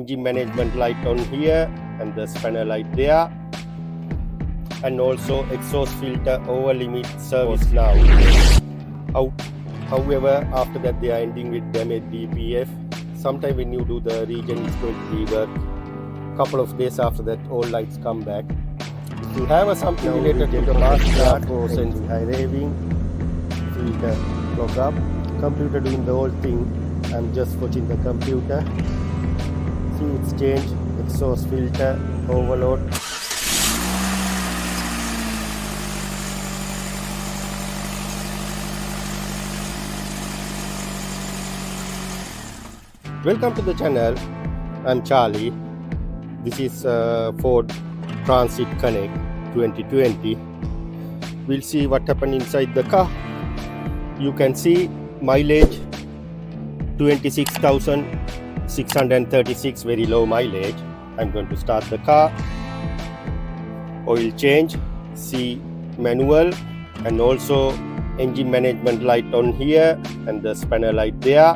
engine management light on here and the spanner light there, and also exhaust filter over limit service now. However, after that they are ending with damage DPF. Sometime when you do the regen, it's going to be work. Couple of days after that, all lights come back. If you have something related to the master force and high raving, filter clock up, computer doing the whole thing. I'm just watching the computer. See, it's changed. Exhaust filter overload. Welcome to the channel. I'm Charlie. This is Ford Transit Connect 2020. We'll see what happened inside the car. You can see mileage 26,636, very low mileage. I'm going to start the car. Oil change, see manual, and also engine management light on here and the spanner light there,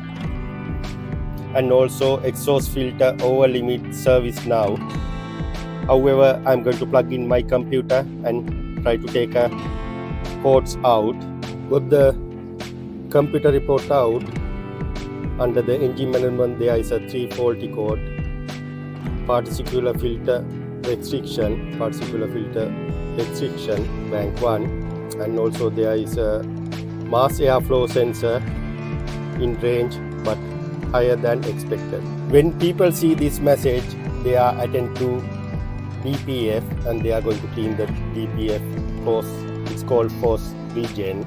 and also exhaust filter over limit service now. However, I'm going to plug in my computer and try to take a codes out. Got the computer report out. Under the engine management there is a 3 faulty code: particulate filter restriction, bank 1, and also there is a mass airflow sensor in range but higher than expected. When people see this message, they are attend to DPF and they are going to clean the DPF force. It's called force regen.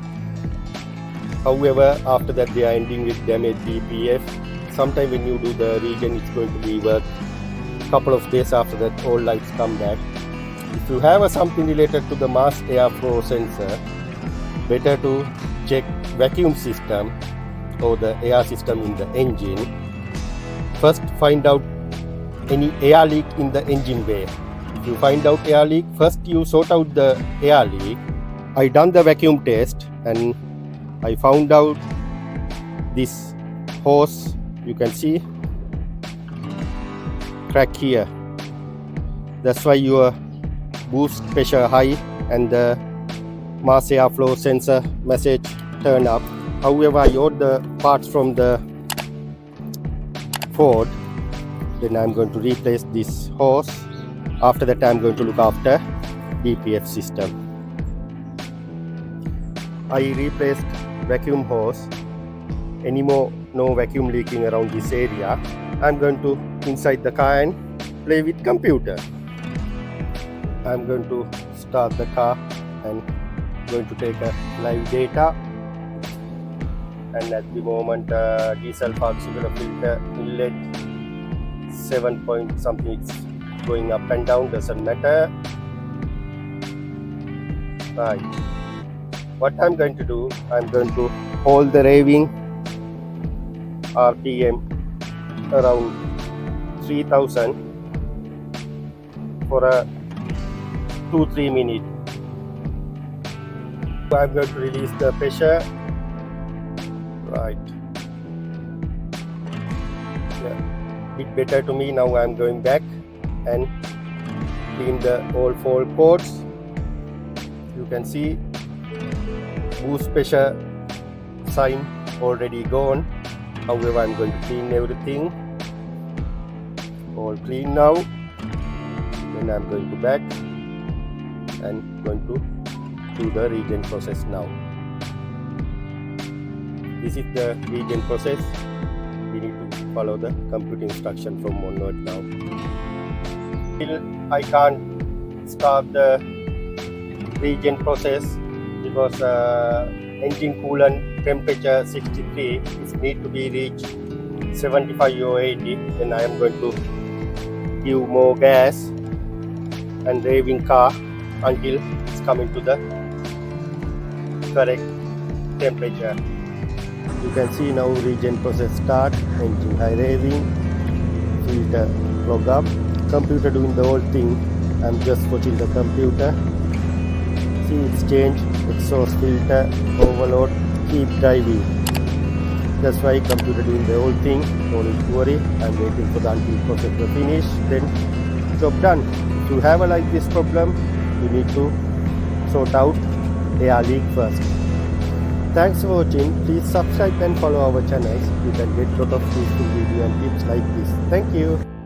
However, after that they are ending with damage DPF. Sometime when you do the regen, it's going to be work. Couple of days after that, all lights come back. If you have something related to the mass airflow sensor, better to check vacuum system or the air system in the engine. First, find out any air leak in the engine bay. If you find out air leak, first you sort out the air leak. I done the vacuum test and I found out this hose, you can see crack here. That's why your boost pressure high and the mass airflow sensor message turn up. However, I ordered the parts from the Ford. Then I'm going to replace this hose. After that, I'm going to look after DPF system. I replaced vacuum hose. Anymore, no vacuum leaking around this area. I'm going to inside the car and play with computer. I'm going to start the car and going to take a live data. And at the moment, diesel particulate filter inlet 7 point something, it's going up and down, doesn't matter. Right. What I'm going to do, I'm going to hold the raving RPM around 3000 for a 2-3 minutes. I'm going to release the pressure. Right. Yeah, bit better to me. Now I'm going back and clean the all 4 ports. You can see boost pressure sign already gone. However, I'm going to clean everything. All clean now. Then I'm going to back and going to do the regen process now. This is the regen process. We need to follow the computer instruction from onward now. Still, I can't start the regen process because engine coolant temperature 63. It need to be reached 75 or 80. Then I am going to give more gas and driving car until it's coming to the correct temperature. You can see now regen process start, engine high raving, filter clog up, computer doing the whole thing. I'm just watching the computer. See, it's changed, exhaust filter overload, keep driving. That's why computer doing the whole thing. No need to worry. I'm waiting for the until process to finish. Then job done. If you have a like this problem, you need to sort out air leak first. Thanks for watching. Please subscribe and follow our channels. You can get lot of useful video and tips like this. Thank you.